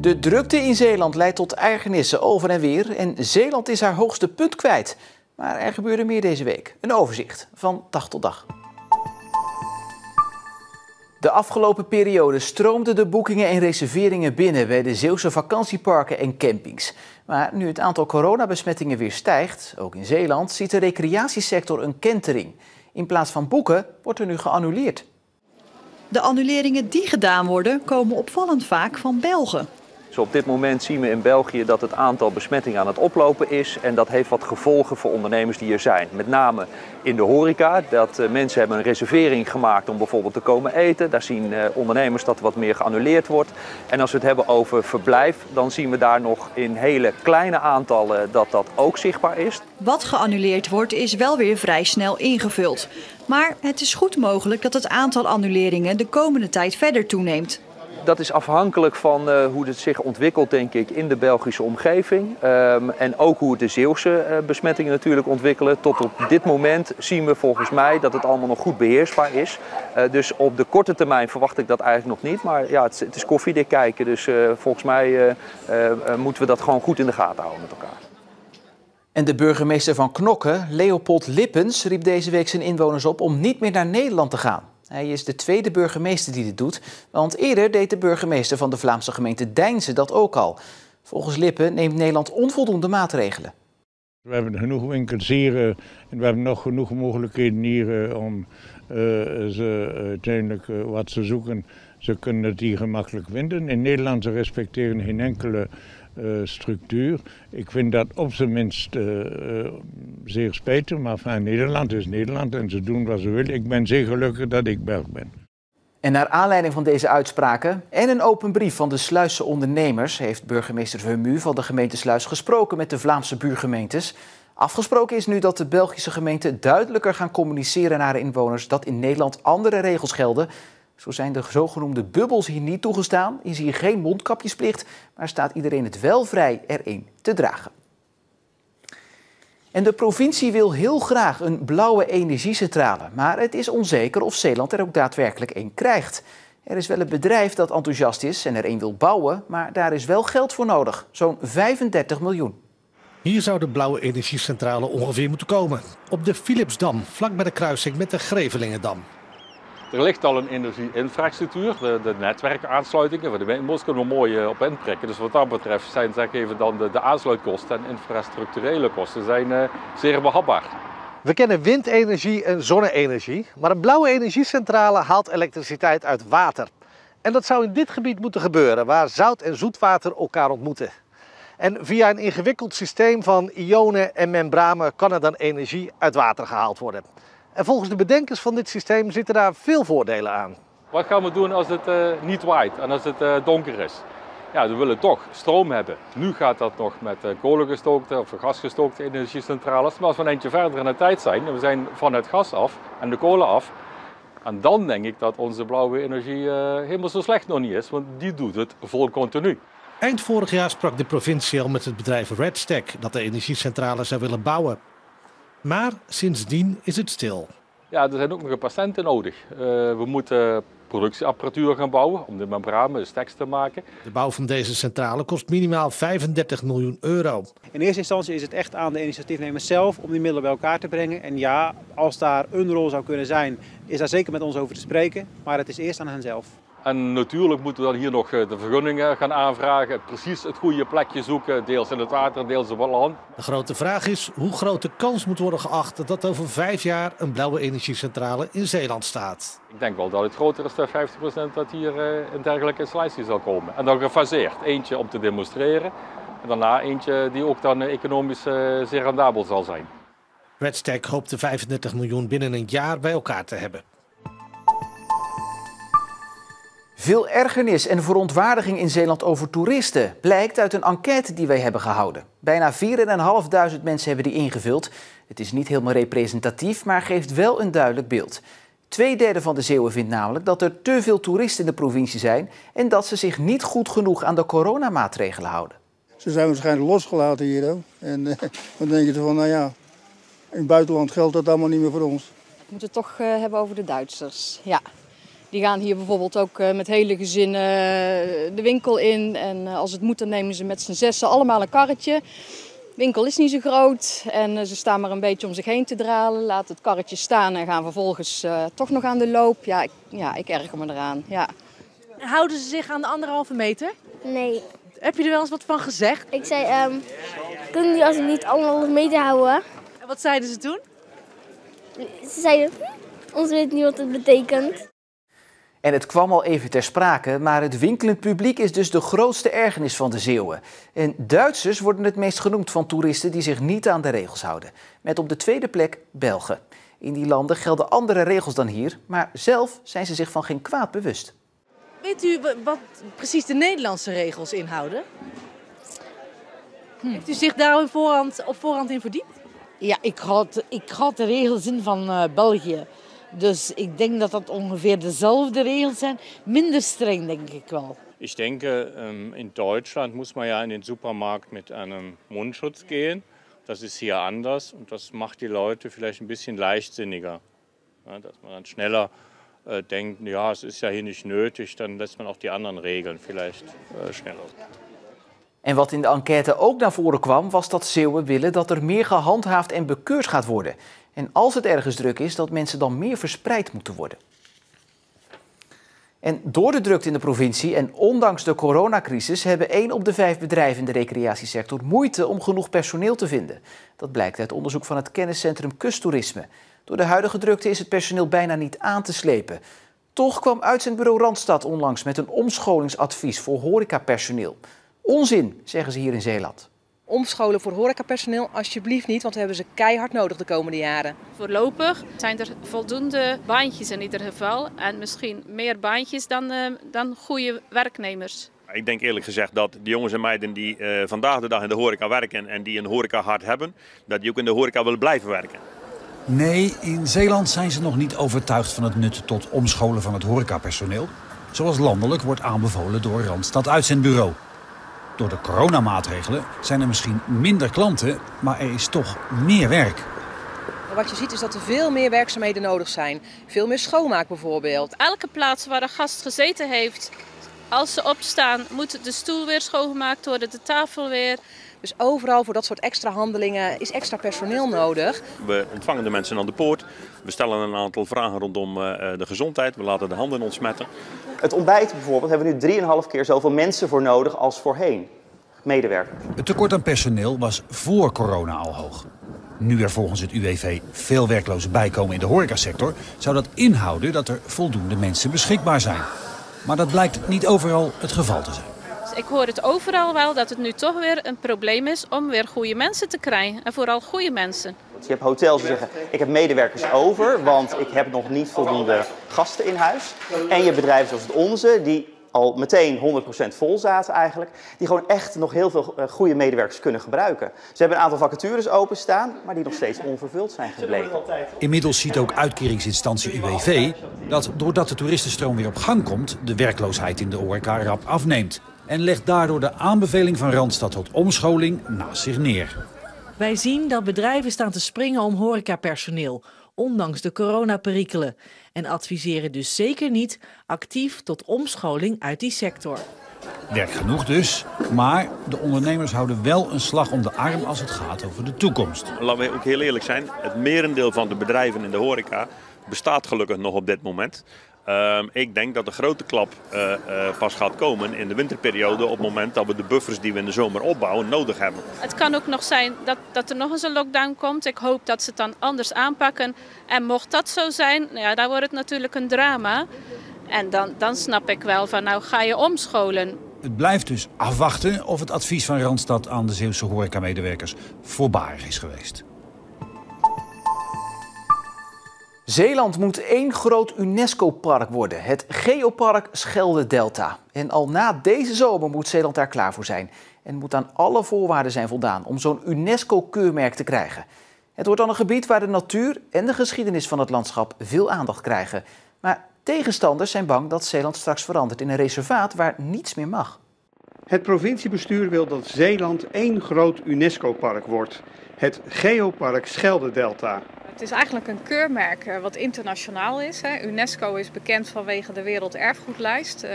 De drukte in Zeeland leidt tot ergernissen over en weer en Zeeland is haar hoogste punt kwijt. Maar er gebeurde meer deze week. Een overzicht van dag tot dag. De afgelopen periode stroomden de boekingen en reserveringen binnen bij de Zeeuwse vakantieparken en campings. Maar nu het aantal coronabesmettingen weer stijgt, ook in Zeeland, ziet de recreatiesector een kentering. In plaats van boeken wordt er nu geannuleerd. De annuleringen die gedaan worden, komen opvallend vaak van Belgen. Dus op dit moment zien we in België dat het aantal besmettingen aan het oplopen is. En dat heeft wat gevolgen voor ondernemers die er zijn. Met name in de horeca, dat mensen hebben een reservering gemaakt om bijvoorbeeld te komen eten. Daar zien ondernemers dat er wat meer geannuleerd wordt. En als we het hebben over verblijf, dan zien we daar nog in hele kleine aantallen dat dat ook zichtbaar is. Wat geannuleerd wordt is wel weer vrij snel ingevuld. Maar het is goed mogelijk dat het aantal annuleringen de komende tijd verder toeneemt. Dat is afhankelijk van hoe het zich ontwikkelt, denk ik, in de Belgische omgeving. En ook hoe de Zeeuwse besmettingen natuurlijk ontwikkelen. Tot op dit moment zien we volgens mij dat het allemaal nog goed beheersbaar is. Dus op de korte termijn verwacht ik dat eigenlijk nog niet. Maar ja, het is koffiedik kijken. Dus volgens mij moeten we dat gewoon goed in de gaten houden met elkaar. En de burgemeester van Knokke, Leopold Lippens, riep deze week zijn inwoners op om niet meer naar Nederland te gaan. Hij is de tweede burgemeester die dit doet, want eerder deed de burgemeester van de Vlaamse gemeente Deinze dat ook al. Volgens Lippen neemt Nederland onvoldoende maatregelen. We hebben genoeg winkels hier en we hebben nog genoeg mogelijkheden hier om ze uiteindelijk wat ze zoeken. Ze kunnen het hier gemakkelijk vinden. In Nederland ze respecteren geen enkele structuur. Ik vind dat op zijn minst zeer spijtig, maar van Nederland is Nederland en ze doen wat ze willen. Ik ben zeer gelukkig dat ik Belg ben. En naar aanleiding van deze uitspraken en een open brief van de Sluisse ondernemers heeft burgemeester Vermu van de gemeente Sluis gesproken met de Vlaamse buurgemeentes. Afgesproken is nu dat de Belgische gemeenten duidelijker gaan communiceren naar de inwoners dat in Nederland andere regels gelden. Zo zijn de zogenoemde bubbels hier niet toegestaan, is hier geen mondkapjesplicht, maar staat iedereen het wel vrij er een te dragen. En de provincie wil heel graag een blauwe energiecentrale, maar het is onzeker of Zeeland er ook daadwerkelijk een krijgt. Er is wel een bedrijf dat enthousiast is en er een wil bouwen, maar daar is wel geld voor nodig, zo'n 35 miljoen. Hier zou de blauwe energiecentrale ongeveer moeten komen, op de Philipsdam, vlak bij de kruising met de Grevelingendam. Er ligt al een energieinfrastructuur, de netwerkaansluitingen. Voor de windmolens kunnen we mooi op inprikken. Dus wat dat betreft zijn zeg even dan de aansluitkosten en infrastructurele kosten zijn zeer behapbaar. We kennen windenergie en zonne-energie, maar een blauwe energiecentrale haalt elektriciteit uit water. En dat zou in dit gebied moeten gebeuren, waar zout en zoetwater elkaar ontmoeten. En via een ingewikkeld systeem van ionen en membranen kan er dan energie uit water gehaald worden. En volgens de bedenkers van dit systeem zitten daar veel voordelen aan. Wat gaan we doen als het niet waait en als het donker is? Ja, we willen toch stroom hebben. Nu gaat dat nog met kolengestookte of gasgestookte energiecentrales. Maar als we een eindje verder in de tijd zijn, en we zijn van het gas af en de kolen af. En dan denk ik dat onze blauwe energie helemaal zo slecht nog niet is, want die doet het vol continu. Eind vorig jaar sprak de provincie al met het bedrijf Redstack dat de energiecentrale zou willen bouwen. Maar sindsdien is het stil. Ja, er zijn ook nog patiënten nodig. We moeten productieapparatuur gaan bouwen om de membranen, de stacks te maken. De bouw van deze centrale kost minimaal 35 miljoen euro. In eerste instantie is het echt aan de initiatiefnemers zelf om die middelen bij elkaar te brengen. En ja, als daar een rol zou kunnen zijn, is daar zeker met ons over te spreken. Maar het is eerst aan hen zelf. En natuurlijk moeten we dan hier nog de vergunningen gaan aanvragen, precies het goede plekje zoeken, deels in het water, deels op het land. De grote vraag is hoe groot de kans moet worden geacht dat over 5 jaar een blauwe energiecentrale in Zeeland staat. Ik denk wel dat het groter is dan 50% dat hier een dergelijke installatie zal komen. En dan gefaseerd, eentje om te demonstreren en daarna eentje die ook dan economisch zeer rendabel zal zijn. Redstack hoopt de 35 miljoen binnen een jaar bij elkaar te hebben. Veel ergernis en verontwaardiging in Zeeland over toeristen blijkt uit een enquête die wij hebben gehouden. Bijna 4.500 mensen hebben die ingevuld. Het is niet helemaal representatief, maar geeft wel een duidelijk beeld. 2/3 van de Zeeuwen vindt namelijk dat er te veel toeristen in de provincie zijn en dat ze zich niet goed genoeg aan de coronamaatregelen houden. Ze zijn waarschijnlijk losgelaten hier ook. En dan denk je van, nou ja, in het buitenland geldt dat allemaal niet meer voor ons. We moeten het toch hebben over de Duitsers, ja. Die gaan hier bijvoorbeeld ook met hele gezinnen de winkel in. En als het moet, dan nemen ze met z'n zessen allemaal een karretje. De winkel is niet zo groot en ze staan maar een beetje om zich heen te dralen. Laten het karretje staan en gaan vervolgens toch nog aan de loop. Ja, ik erger me eraan. Ja. Houden ze zich aan de 1,5 meter? Nee. Heb je er wel eens wat van gezegd? Ik zei, kunnen jullie als niet 1,5 meter houden? En wat zeiden ze toen? Ze zeiden, ons weet niet wat het betekent. En het kwam al even ter sprake, maar het winkelend publiek is dus de grootste ergernis van de Zeeuwen. En Duitsers worden het meest genoemd van toeristen die zich niet aan de regels houden. Met op de tweede plek Belgen. In die landen gelden andere regels dan hier, maar zelf zijn ze zich van geen kwaad bewust. Weet u wat precies de Nederlandse regels inhouden? Heeft u zich daar op voorhand in verdiept? Ja, ik houd de regels in van België. Dus ik denk dat dat ongeveer dezelfde regels zijn. Minder streng, denk ik wel. Ich denke, in Deutschland muss man ja in den Supermarkt mit einem Mundschutz gehen. Das ist hier anders und das macht die Leute vielleicht ein bisschen leichtsinniger. Ja, dass man dann schneller denkt, ja, es ist ja hier nicht nötig, dann lässt man auch die anderen Regeln vielleicht schneller. En wat in de enquête ook naar voren kwam, was dat Zeeuwen willen dat er meer gehandhaafd en bekeurd gaat worden. En als het ergens druk is, dat mensen dan meer verspreid moeten worden. En door de drukte in de provincie en ondanks de coronacrisis hebben 1 op de 5 bedrijven in de recreatiesector moeite om genoeg personeel te vinden. Dat blijkt uit onderzoek van het kenniscentrum Kusttoerisme. Door de huidige drukte is het personeel bijna niet aan te slepen. Toch kwam uitzendbureau Randstad onlangs met een omscholingsadvies voor horecapersoneel. Onzin, zeggen ze hier in Zeeland. Omscholen voor horecapersoneel alsjeblieft niet, want we hebben ze keihard nodig de komende jaren. Voorlopig zijn er voldoende baantjes in ieder geval en misschien meer baantjes dan goede werknemers. Ik denk eerlijk gezegd dat de jongens en meiden die vandaag de dag in de horeca werken en die een horecahart hebben, dat die ook in de horeca willen blijven werken. Nee, in Zeeland zijn ze nog niet overtuigd van het nut tot omscholen van het horecapersoneel. Zoals landelijk wordt aanbevolen door Randstad Uitzendbureau. Door de coronamaatregelen zijn er misschien minder klanten, maar er is toch meer werk. Wat je ziet is dat er veel meer werkzaamheden nodig zijn. Veel meer schoonmaak bijvoorbeeld. Elke plaats waar een gast gezeten heeft, als ze opstaan, moet de stoel weer schoongemaakt worden, de tafel weer. Dus overal voor dat soort extra handelingen is extra personeel nodig. We ontvangen de mensen aan de poort. We stellen een aantal vragen rondom de gezondheid. We laten de handen ontsmetten. Het ontbijt bijvoorbeeld hebben we nu 3,5 keer zoveel mensen voor nodig als voorheen. Medewerkers. Het tekort aan personeel was voor corona al hoog. Nu er volgens het UWV veel werklozen bijkomen in de horecasector, zou dat inhouden dat er voldoende mensen beschikbaar zijn. Maar dat blijkt niet overal het geval te zijn. Ik hoor het overal wel dat het nu toch weer een probleem is om weer goede mensen te krijgen. En vooral goede mensen. Je hebt hotels die zeggen, ik heb medewerkers over, want ik heb nog niet voldoende gasten in huis. En je hebt bedrijven zoals het onze, die al meteen 100% vol zaten eigenlijk. Die gewoon echt nog heel veel goede medewerkers kunnen gebruiken. Ze hebben een aantal vacatures openstaan, maar die nog steeds onvervuld zijn gebleken. Inmiddels ziet ook uitkeringsinstantie UWV dat doordat de toeristenstroom weer op gang komt, de werkloosheid in de horeca rap afneemt. En legt daardoor de aanbeveling van Randstad tot omscholing naast zich neer. Wij zien dat bedrijven staan te springen om horecapersoneel, ondanks de coronaperikelen. En adviseren dus zeker niet actief tot omscholing uit die sector. Werk genoeg dus, maar de ondernemers houden wel een slag om de arm als het gaat over de toekomst. Laten we ook heel eerlijk zijn, het merendeel van de bedrijven in de horeca bestaat gelukkig nog op dit moment. Ik denk dat de grote klap pas gaat komen in de winterperiode op het moment dat we de buffers die we in de zomer opbouwen nodig hebben. Het kan ook nog zijn dat er nog eens een lockdown komt. Ik hoop dat ze het dan anders aanpakken. En mocht dat zo zijn, ja, dan wordt het natuurlijk een drama. En dan snap ik wel van nou ga je omscholen. Het blijft dus afwachten of het advies van Randstad aan de Zeeuwse horecamedewerkers voorbarig is geweest. Zeeland moet 1 groot UNESCO-park worden, het Geopark Schelde-Delta. En al na deze zomer moet Zeeland daar klaar voor zijn. En moet aan alle voorwaarden zijn voldaan om zo'n UNESCO-keurmerk te krijgen. Het wordt dan een gebied waar de natuur en de geschiedenis van het landschap veel aandacht krijgen. Maar tegenstanders zijn bang dat Zeeland straks verandert in een reservaat waar niets meer mag. Het provinciebestuur wil dat Zeeland 1 groot UNESCO-park wordt. Het Geopark Schelde-Delta. Het is eigenlijk een keurmerk wat internationaal is. UNESCO is bekend vanwege de Werelderfgoedlijst.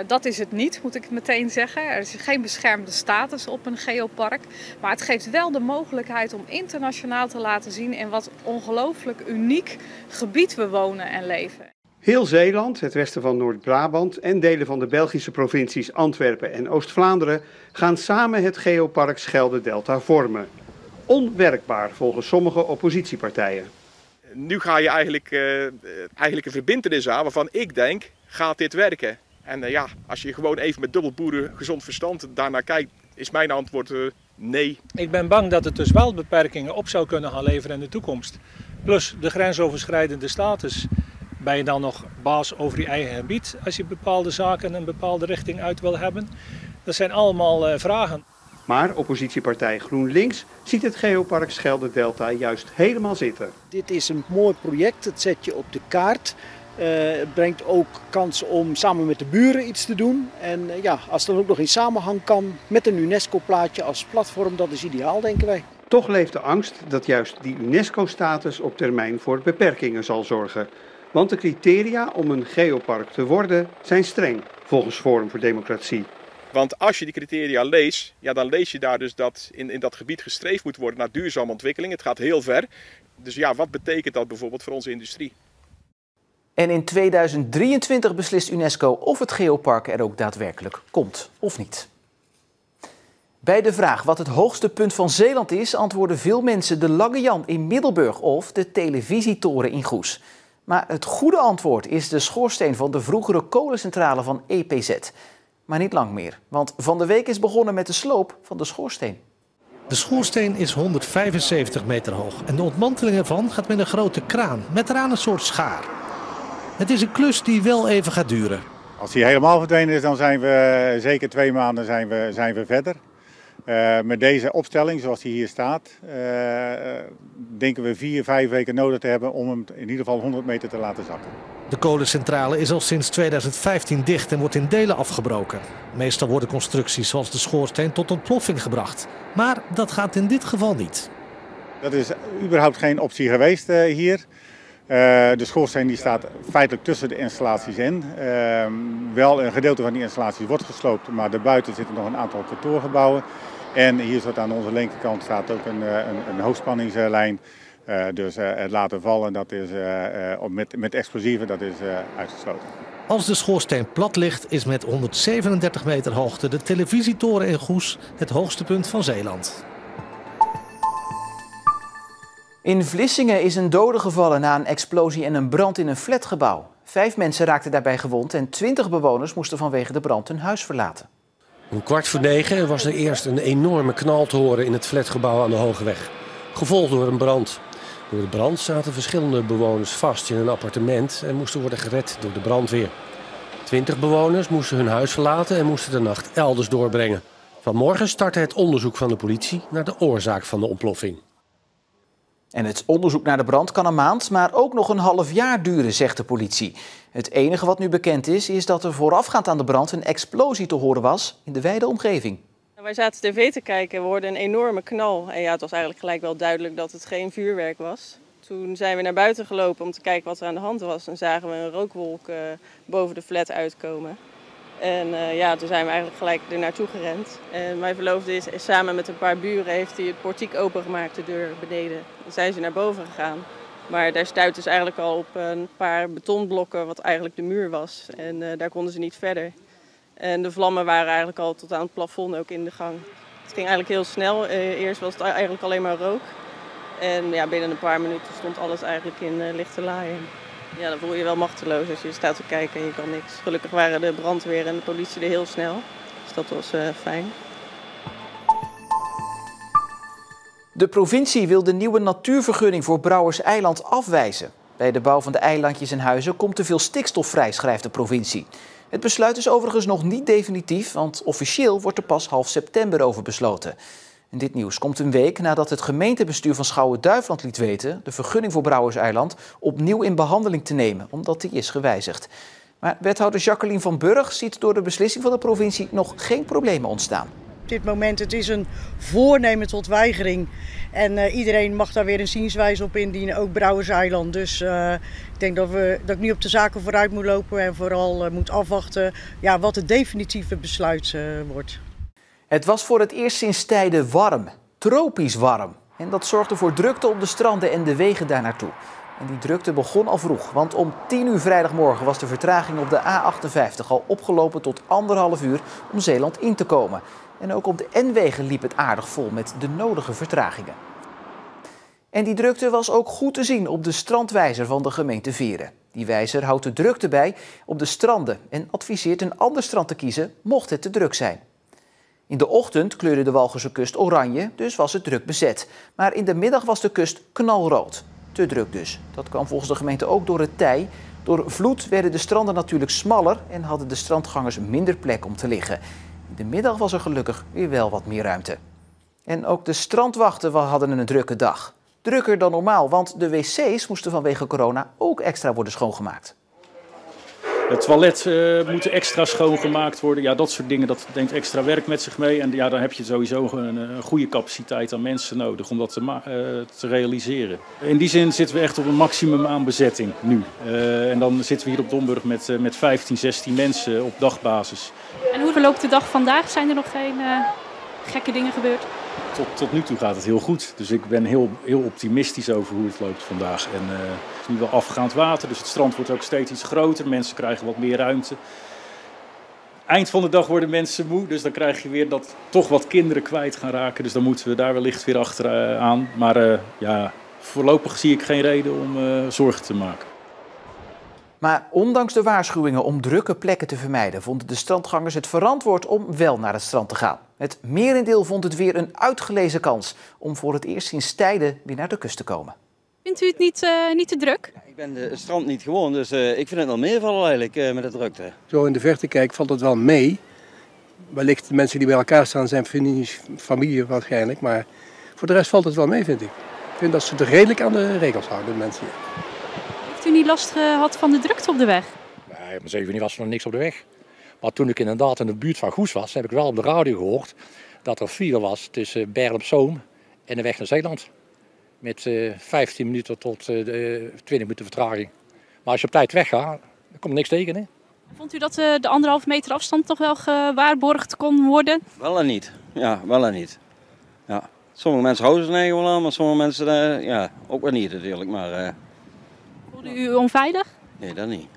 Dat is het niet, moet ik meteen zeggen. Er is geen beschermde status op een geopark. Maar het geeft wel de mogelijkheid om internationaal te laten zien in wat ongelooflijk uniek gebied we wonen en leven. Heel Zeeland, het westen van Noord-Brabant en delen van de Belgische provincies Antwerpen en Oost-Vlaanderen gaan samen het geopark Schelde-Delta vormen. Onwerkbaar volgens sommige oppositiepartijen. Nu ga je eigenlijk een verbintenis aan waarvan ik denk, gaat dit werken? En als je gewoon even met dubbel boerengezond verstand daarnaar kijkt, is mijn antwoord nee. Ik ben bang dat het dus wel beperkingen op zou kunnen gaan leveren in de toekomst. Plus de grensoverschrijdende status. Ben je dan nog baas over je eigen gebied als je bepaalde zaken een bepaalde richting uit wil hebben? Dat zijn allemaal vragen. Maar oppositiepartij GroenLinks ziet het geopark Schelde-Delta juist helemaal zitten. Dit is een mooi project, het zet je op de kaart. Het brengt ook kans om samen met de buren iets te doen. En als dat ook nog in samenhang kan met een UNESCO-plaatje als platform, dat is ideaal, denken wij. Toch leeft de angst dat juist die UNESCO-status op termijn voor beperkingen zal zorgen. Want de criteria om een geopark te worden zijn streng, volgens Forum voor Democratie. Want als je die criteria leest, dan lees je daar dus dat in dat gebied gestreefd moet worden naar duurzame ontwikkeling. Het gaat heel ver. Dus wat betekent dat bijvoorbeeld voor onze industrie? En in 2023 beslist UNESCO of het geopark er ook daadwerkelijk komt of niet. Bij de vraag wat het hoogste punt van Zeeland is, antwoorden veel mensen de Lange Jan in Middelburg of de televisietoren in Goes. Maar het goede antwoord is de schoorsteen van de vroegere kolencentrale van EPZ. Maar niet lang meer, want van de week is begonnen met de sloop van de schoorsteen. De schoorsteen is 175 meter hoog en de ontmanteling ervan gaat met een grote kraan, met eraan een soort schaar. Het is een klus die wel even gaat duren. Als hij helemaal verdwenen is, dan zijn we zeker 2 maanden zijn we verder. Met deze opstelling, zoals die hier staat, denken we 4-5 weken nodig te hebben om hem in ieder geval 100 meter te laten zakken. De kolencentrale is al sinds 2015 dicht en wordt in delen afgebroken. Meestal worden constructies zoals de schoorsteen tot ontploffing gebracht. Maar dat gaat in dit geval niet. Dat is überhaupt geen optie geweest hier. De schoorsteen die staat feitelijk tussen de installaties in. Wel een gedeelte van die installaties wordt gesloopt, maar daarbuiten zitten nog een aantal kantoorgebouwen. En hier aan onze linkerkant staat ook een hoogspanningslijn. Dus het laten vallen, dat is, met explosieven, dat is uitgesloten. Als de schoorsteen plat ligt, is met 137 meter hoogte de televisietoren in Goes het hoogste punt van Zeeland. In Vlissingen is een dode gevallen na een explosie en een brand in een flatgebouw. 5 mensen raakten daarbij gewond en 20 bewoners moesten vanwege de brand hun huis verlaten. Om 8:15 was er eerst een enorme knal te horen in het flatgebouw aan de Hogeweg. Gevolgd door een brand. Door de brand zaten verschillende bewoners vast in een appartement en moesten worden gered door de brandweer. 20 bewoners moesten hun huis verlaten en moesten de nacht elders doorbrengen. Vanmorgen startte het onderzoek van de politie naar de oorzaak van de ontploffing. En het onderzoek naar de brand kan een maand, maar ook nog een half jaar duren, zegt de politie. Het enige wat nu bekend is dat er voorafgaand aan de brand een explosie te horen was in de wijde omgeving. Wij zaten tv te kijken, we hoorden een enorme knal. En het was eigenlijk gelijk wel duidelijk dat het geen vuurwerk was. Toen zijn we naar buiten gelopen om te kijken wat er aan de hand was. En zagen we een rookwolk boven de flat uitkomen. En toen zijn we eigenlijk gelijk er naartoe gerend. En mijn verloofde is samen met een paar buren heeft hij het portiek opengemaakt, de deur beneden. Dan zijn ze naar boven gegaan. Maar daar stuitte ze eigenlijk al op een paar betonblokken wat eigenlijk de muur was. En daar konden ze niet verder. En de vlammen waren eigenlijk al tot aan het plafond ook in de gang. Het ging eigenlijk heel snel. Eerst was het eigenlijk alleen maar rook. En binnen een paar minuten stond alles eigenlijk in lichte laaien. Ja, dan voel je wel machteloos als je staat te kijken en je kan niks. Gelukkig waren de brandweer en de politie er heel snel. Dus dat was fijn. De provincie wil de nieuwe natuurvergunning voor Brouwerseiland afwijzen. Bij de bouw van de eilandjes en huizen komt te veel stikstof vrij, schrijft de provincie. Het besluit is overigens nog niet definitief, want officieel wordt er pas half september over besloten. En dit nieuws komt een week nadat het gemeentebestuur van Schouwen-Duiveland liet weten de vergunning voor Brouwerseiland opnieuw in behandeling te nemen, omdat die is gewijzigd. Maar wethouder Jacqueline van Burg ziet door de beslissing van de provincie nog geen problemen ontstaan. dit moment. Het is een voornemen tot weigering. En iedereen mag daar weer een zienswijze op indienen, ook Brouwerseiland. Dus ik denk dat ik nu op de zaken vooruit moet lopen en vooral moet afwachten wat het definitieve besluit wordt. Het was voor het eerst sinds tijden warm, tropisch warm. En dat zorgde voor drukte op de stranden en de wegen daar naartoe. En die drukte begon al vroeg, want om 10 uur vrijdagmorgen was de vertraging op de A58 al opgelopen tot 1,5 uur om Zeeland in te komen. En ook op de N-wegen liep het aardig vol met de nodige vertragingen. En die drukte was ook goed te zien op de strandwijzer van de gemeente Veren. Die wijzer houdt de drukte bij op de stranden en adviseert een ander strand te kiezen mocht het te druk zijn. In de ochtend kleurde de Walcherse kust oranje, dus was het druk bezet. Maar in de middag was de kust knalrood. Te druk dus. Dat kwam volgens de gemeente ook door het tij. Door vloed werden de stranden natuurlijk smaller en hadden de strandgangers minder plek om te liggen. In de middag was er gelukkig weer wel wat meer ruimte. En ook de strandwachten hadden een drukke dag. Drukker dan normaal, want de wc's moesten vanwege corona ook extra worden schoongemaakt. Het toilet moet extra schoongemaakt worden. Ja, dat soort dingen, dat neemt extra werk met zich mee. En ja, dan heb je sowieso een goede capaciteit aan mensen nodig om dat te realiseren. In die zin zitten we echt op een maximum aan bezetting nu. En dan zitten we hier op Domburg met 15, 16 mensen op dagbasis. En hoe verloopt de dag vandaag? Zijn er nog geen gekke dingen gebeurd? Tot nu toe gaat het heel goed. Dus ik ben heel optimistisch over hoe het loopt vandaag. En het is nu wel afgaand water, dus het strand wordt ook steeds iets groter. Mensen krijgen wat meer ruimte. Eind van de dag worden mensen moe, dus dan krijg je weer dat toch wat kinderen kwijt gaan raken. Dus dan moeten we daar wellicht weer achteraan. Maar voorlopig zie ik geen reden om zorgen te maken. Maar ondanks de waarschuwingen om drukke plekken te vermijden, vonden de strandgangers het verantwoord om wel naar het strand te gaan. Het merendeel vond het weer een uitgelezen kans om voor het eerst sinds tijden weer naar de kust te komen. Vindt u het niet te druk? Ik ben het strand niet gewoon, dus ik vind het wel meevallen eigenlijk met de drukte. Zo in de verte kijk valt het wel mee. Wellicht de mensen die bij elkaar staan zijn familie waarschijnlijk, maar voor de rest valt het wel mee, vind ik. Ik vind dat ze het redelijk aan de regels houden, de mensen hier. Heeft u niet last gehad van de drukte op de weg? Nee, om 7 uur was er nog niks op de weg. Maar toen ik inderdaad in de buurt van Goes was, heb ik wel op de radio gehoord dat er file was tussen Bergen op Zoom en de weg naar Zeeland. Met 15 minuten tot 20 minuten vertraging. Maar als je op tijd weggaat, dan komt niks tegen. Hè? Vond u dat de 1,5 meter afstand toch wel gewaarborgd kon worden? Wel en niet. Ja, wel en niet. Ja. Sommige mensen houden ze er wel aan, maar sommige mensen ook wel niet natuurlijk. Maar, voelde u onveilig? Nee, dat niet.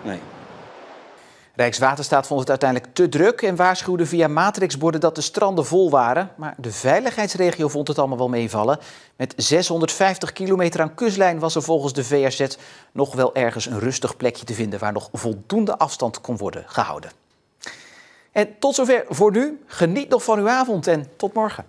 Nee. Rijkswaterstaat vond het uiteindelijk te druk en waarschuwde via matrixborden dat de stranden vol waren. Maar de veiligheidsregio vond het allemaal wel meevallen. Met 650 kilometer aan kustlijn was er volgens de VRZ nog wel ergens een rustig plekje te vinden waar nog voldoende afstand kon worden gehouden. En tot zover voor nu. Geniet nog van uw avond en tot morgen.